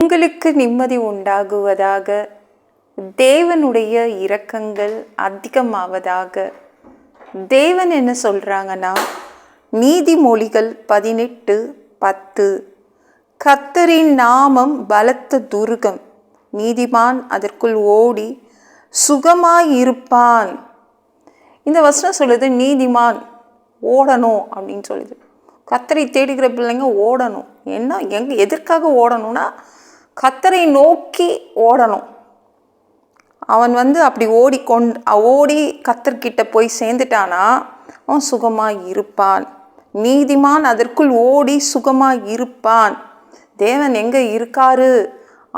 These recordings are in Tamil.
உங்களுக்கு நிம்மதி உண்டாகுவதாக, தேவனுடைய இரக்கங்கள் அதிகமாவதாக. தேவன் என்ன சொல்றாங்கன்னா, நீதிமொழிகள் 18:10, கர்த்தரின் நாமம் பலத்த துருகம், நீதிமான் அதற்குள் ஓடி சுகமாயிருப்பான். இந்த வசனம் சொல்லுது நீதிமான் ஓடணும் அப்படின்னு சொல்லுது. கர்த்தரை தேடுகிற பிள்ளைங்க ஓடணும். என்ன எதற்காக ஓடணும்னா, கர்த்தரை நோக்கி ஓடணும். அவன் அப்படி ஓடி கர்த்தர்கிட்ட போய் சேர்ந்துட்டானா அவன் சுகமாய் இருப்பான். நீதிமான் அதற்குள் ஓடி சுகமாய் இருப்பான். தேவன் எங்கே இருக்காரு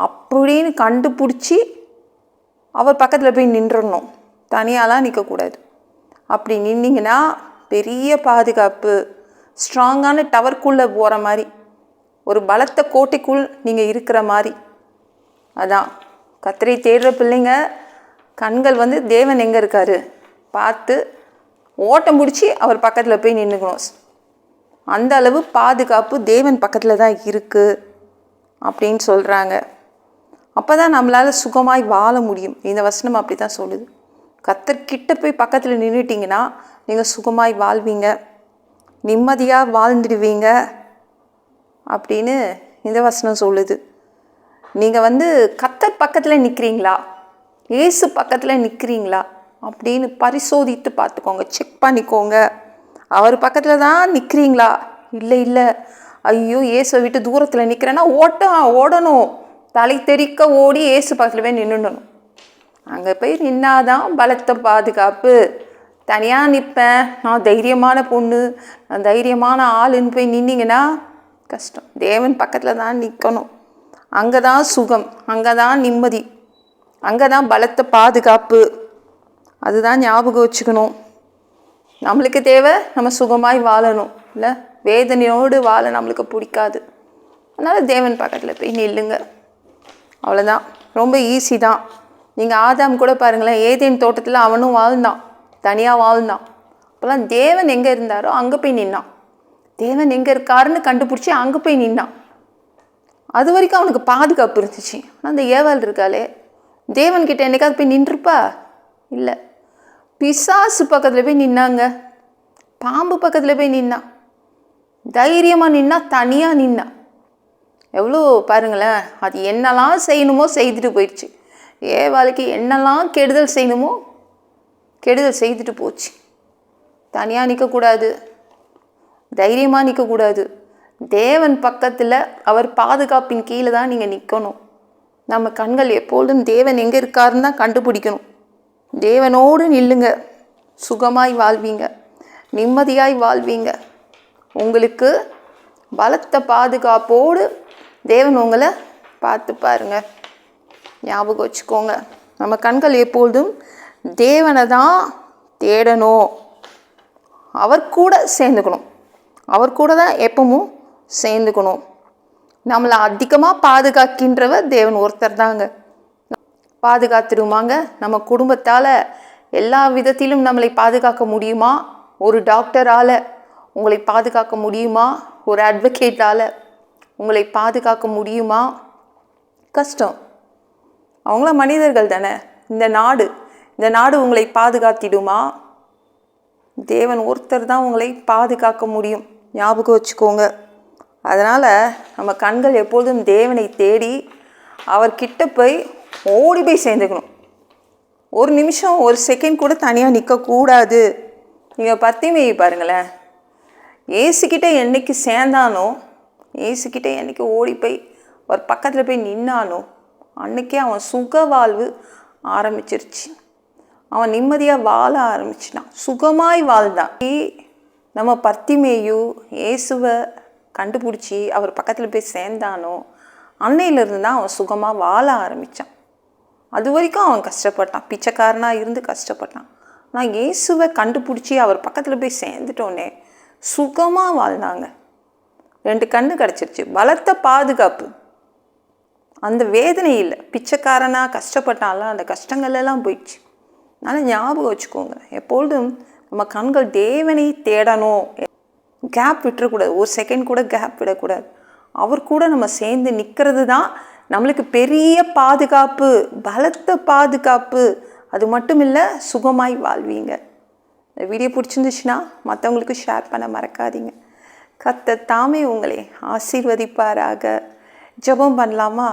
அப்படின்னு கண்டுபிடிச்சி அவர் பக்கத்தில் போய் நின்றுடணும். தனியாலாம் நிற்கக்கூடாது. அப்படி நின்னீங்கன்னா பெரிய பாதுகாப்பு, ஸ்ட்ராங்கான டவர்க்குள்ளே போகிற மாதிரி, ஒரு பலத்த கோட்டைக்குள் நீங்கள் இருக்கிற மாதிரி. அதான் கர்த்தரை தேடுற பிள்ளைங்க கண்கள் தேவன் எங்கே இருக்காரு பார்த்து ஓட்டம் பிடிச்சி அவர் பக்கத்தில் போய் நின்றுக்கணும். அந்த அளவு பாதுகாப்பு தேவன் பக்கத்தில் தான் இருக்குது அப்படின்னு சொல்கிறாங்க. அப்போ தான் நம்மளால் சுகமாய் வாழ முடியும். இந்த வசனம் அப்படி தான் சொல்லுது. கர்த்தர்கிட்ட போய் பக்கத்தில் நின்றுட்டிங்கன்னா நீங்கள் சுகமாய் வாழ்வீங்க, நிம்மதியாக வாழ்ந்துடுவீங்க அப்படின்னு இந்த வசனம் சொல்லுது. நீங்கள் கர்த்தர் பக்கத்தில் நிற்கிறீங்களா, இயேசு பக்கத்தில் நிற்கிறீங்களா அப்படின்னு பரிசோதித்து பார்த்துக்கோங்க, செக் பண்ணிக்கோங்க. அவர் பக்கத்தில் தான் நிற்கிறீங்களா? இல்லை ஐயோ இயேசுவை விட்டு தூரத்தில் நிற்கிறேன்னா ஓடணும், தலை தெறிக்க ஓடி இயேசு பக்கத்தில் போய் நின்றுடணும். அங்கே போய் நின்னாதான் பலத்த பாதுகாப்பு. தனியாக நிற்பேன், நான் தைரியமான பொண்ணு, நான் தைரியமான ஆளுன்னு போய் நின்னீங்கன்னா கஷ்டம். தேவன் பக்கத்தில் தான் நிற்கணும். அங்கே தான் சுகம், அங்கே தான் நிம்மதி, அங்கே தான் பலத்த பாதுகாப்பு. அதுதான் ஞாபகம் வச்சுக்கணும். நம்மளுக்கு தேவை நம்ம சுகமாய் வாழணும். இல்லை வேதனையோடு வாழ நம்மளுக்கு பிடிக்காது. அதனால் தேவன் பக்கத்தில் போய் நில்லுங்க. அவ்வளோதான், ரொம்ப ஈஸி தான். நீங்கள் ஆதாம் கூட பாருங்களேன், ஏதேன் தோட்டத்தில் அவனும் வாழ்ந்தான், தனியாக வாழ்ந்தான். அப்போல்லாம் தேவன் எங்கே இருந்தாரோ அங்கே போய் நின்னான். தேவன் எங்கே இருக்காருன்னு கண்டுபிடிச்சி அங்கே போய் நின்னான். அது வரைக்கும் அவனுக்கு பாதுகாப்பு இருந்துச்சு. ஆனால் அந்த ஏவாள் இருக்காளே, தேவன்கிட்ட என்னைக்காவது போய் நின்றுப்பா? இல்லை. பிசாசு பக்கத்தில் போய் நின்னாங்க, பாம்பு பக்கத்தில் போய் நின்னான், தைரியமாக நின்னா, தனியாக நின்னா. எவ்வளோ பாருங்களேன், அது என்னெல்லாம் செய்யணுமோ செய்துட்டு போயிடுச்சு. ஏவாளுக்கு என்னெல்லாம் கெடுதல் செய்யணுமோ கெடுதல் செய்துட்டு போச்சு. தனியாக நிற்கக்கூடாது, தைரியமாக நிற்கக்கூடாது. தேவன் பக்கத்தில் அவர் பாதுகாப்பின் கீழே தான் நீங்கள் நிற்கணும். நம்ம கண்கள் எப்பொழுதும் தேவன் எங்கே இருக்காருன்னு தான் கண்டுபிடிக்கணும். தேவனோடு நில்லுங்க, சுகமாய் வாழ்வீங்க, நிம்மதியாய் வாழ்வீங்க. உங்களுக்கு பலத்த பாதுகாப்போடு தேவன் உங்களை பார்த்து பாருங்க. ஞாபகம் வச்சுக்கோங்க, நம்ம கண்கள் எப்பொழுதும் தேவனை தான் தேடணும். அவர் கூட சேர்ந்துக்கணும், அவர் கூட தான் எப்பவும் சேர்ந்துக்கணும். நம்மளை அதிகமாக பாதுகாக்கின்றவர் தேவன் ஒருத்தர் தாங்க. பாதுகாத்துடுமாங்க. நம்ம குடும்பத்தால் எல்லா விதத்திலும் நம்மளை பாதுகாக்க முடியுமா? ஒரு டாக்டரால் உங்களை பாதுகாக்க முடியுமா? ஒரு அட்வொகேட்டால் உங்களை பாதுகாக்க முடியுமா? கஷ்டம். அவங்களாம் மனிதர்கள் தானே. இந்த நாடு உங்களை பாதுகாத்திடுமா? தேவன் ஒருத்தர் தான் உங்களை பாதுகாக்க முடியும். ஞாபகம் வச்சுக்கோங்க. அதனால் நம்ம கண்கள் எப்பொழுதும் தேவனை தேடி அவர்கிட்ட போய் ஓடி போய் சேர்ந்துக்கணும். ஒரு நிமிஷம், ஒரு செகண்ட் கூட தனியாக நிற்கக்கூடாது. நீங்கள் பத்திமையை பாருங்களேன், ஏசுக்கிட்ட என்னைக்கு சேர்ந்தானோ, ஏசுக்கிட்ட என்னைக்கு ஓடி போய் ஒரு பக்கத்தில் போய் நின்னானோ அன்றைக்கே அவன் சுக வாழ்வு ஆரம்பிச்சிருச்சு. அவன் நிம்மதியாக வாழ ஆரம்பிச்சினான், சுகமாய் வாழ்ந்தான். நம்ம பத்திமேயு இயேசுவை கண்டுபிடிச்சி அவர் பக்கத்தில் போய் சேர்ந்தானோ அன்னையிலிருந்து தான் அவன் சுகமாக வாழ ஆரம்பித்தான். அது வரைக்கும் அவன் கஷ்டப்பட்டான், பிச்சைக்காரனாக இருந்து கஷ்டப்பட்டான். நான் இயேசுவை கண்டுபிடிச்சி அவர் பக்கத்தில் போய் சேர்ந்துட்டோன்னே சுகமாக வாழ்ந்தாங்க. 2 கண்ணு கிடச்சிருச்சு, பலத்த பாதுகாப்பு. அந்த வேதனை இல்லை. பிச்சைக்காரனாக கஷ்டப்பட்டால அந்த கஷ்டங்கள்லாம் போயிடுச்சு. அதனால் ஞாபகம் வச்சுக்கோங்க, எப்பொழுதும் நம்ம கண்கள் தேவனை தேடணும். கேப் விட்டுறக்கூடாது, ஒரு செகண்ட் கூட கேப் விடக்கூடாது. அவர் கூட நம்ம சேர்ந்து நிற்கிறது தான் நம்மளுக்கு பெரிய பாதுகாப்பு, பலத்த பாதுகாப்பு. அது மட்டும் இல்லை, சுகமாய் வாழ்வீங்க. இந்த வீடியோ பிடிச்சிருந்துச்சுன்னா மற்றவங்களுக்கு ஷேர் பண்ண மறக்காதீங்க. கர்த்தர் தாமே உங்களை ஆசீர்வதிப்பாராக. ஜெபம் பண்ணலாமா?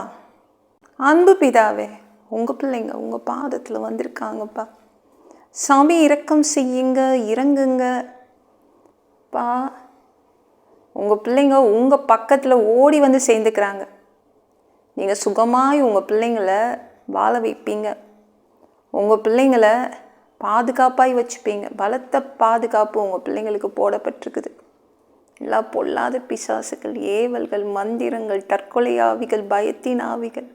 அன்பு பிதாவே, உங்கள் பிள்ளைங்க உங்கள் பாதத்தில் வந்திருக்காங்கப்பா. சாமி இரக்கம் செய்யுங்க, இறங்குங்க பா. உங்கள் பிள்ளைங்க உங்கள் பக்கத்தில் ஓடி வந்து சேர்ந்துக்கிறாங்க. நீங்கள் சுகமாய் உங்கள் பிள்ளைங்களை வாழ வைப்பீங்க. உங்கள் பிள்ளைங்களை பாதுகாப்பாய் வச்சுப்பீங்க. பலத்த பாதுகாப்பு உங்கள் பிள்ளைங்களுக்கு போடப்பட்டிருக்குது. எல்லா பொல்லாத பிசாசுகள், ஏவல்கள், மந்திரங்கள், தற்கொலை ஆவிகள், பயத்தின் ஆவிகள்,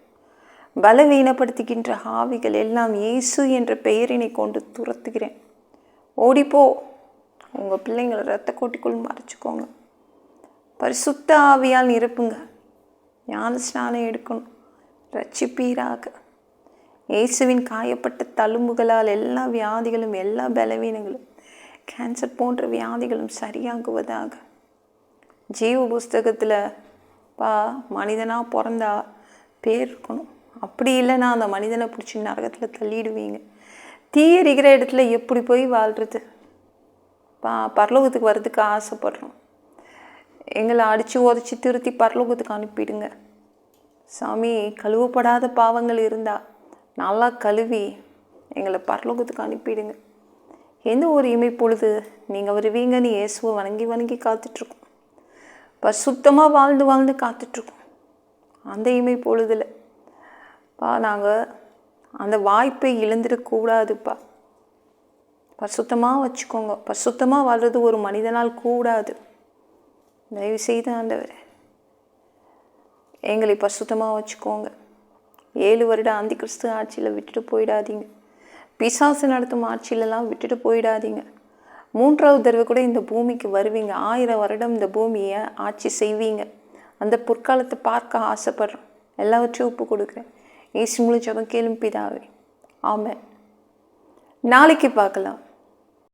பலவீனப்படுத்துகின்ற ஆவிகள் எல்லாம் இயேசு என்ற பெயரினை கொண்டு துரத்துகிறேன். ஓடிப்போ. உங்கள் பிள்ளைங்களை இரத்த கோட்டிக்குள் மறைச்சிக்கோங்க. பரிசுத்த ஆவியால் நிரப்புங்க. ஞான ஸ்நானம் எடுக்கணும். ரட்சிப்பீராக. இயேசுவின் காயப்பட்ட தழும்புகளால் எல்லா வியாதிகளும், எல்லா பலவீனங்களும், கேன்சர் போன்ற வியாதிகளும் சரியாகுவதாக. ஜீவ புஸ்தகத்தில் மனிதனாக பிறந்தா பேர் இருக்கணும். அப்படி இல்லைன்னா அந்த மனிதனை பிடிச்சி நரகத்தில் தள்ளிடுவீங்க. தீ எரிகிற இடத்துல எப்படி போய் வாழ்கிறது? பரலோகத்துக்கு வர்றதுக்கு ஆசைப்படுறோம். எங்களை அடித்து உதச்சி திருத்தி பரலோகத்துக்கு அனுப்பிடுங்க சாமி. கழுவப்படாத பாவங்கள் இருந்தால் நல்லா கழுவி எங்களை பரலோகத்துக்கு அனுப்பிடுங்க. எந்த ஒரு இமை பொழுது நீங்கள் வருவீங்கன்னு இயேசுவை வணங்கி வணங்கி காத்துட்ருக்கோம். சுத்தமாக வாழ்ந்து வாழ்ந்து காத்துட்ருக்கோம். அந்த இமை பொழுதில் நாங்கள் அந்த வாய்ப்பை இழந்துடக்கூடாதுப்பா. பரிசுத்தமாக வச்சுக்கோங்க. பரிசுத்தமாக வாழ்றது ஒரு மனிதனால் கூடாது. தயவு செய்து ஆண்டவரே எங்களை பரிசுத்தமாக வச்சுக்கோங்க. 7 வருட ஆந்தி கிறிஸ்து ஆட்சியில் விட்டுட்டு போயிடாதீங்க. பிசாசு நடத்தும் ஆட்சியிலலாம் விட்டுட்டு போயிடாதீங்க. 3வது தடவை கூட இந்த பூமிக்கு வருவீங்க. 1000 வருடம் இந்த பூமியை ஆட்சி செய்வீங்க. அந்த பொற்காலத்தை பார்க்க ஆசைப்படுறோம். எல்லாவற்றையும் ஒப்பு கொடுக்குறேன். இயேசு மூலம் ஜெபம் கேளும் பிதாவே. ஆமென். நாளைக்கு பார்க்கலாம்.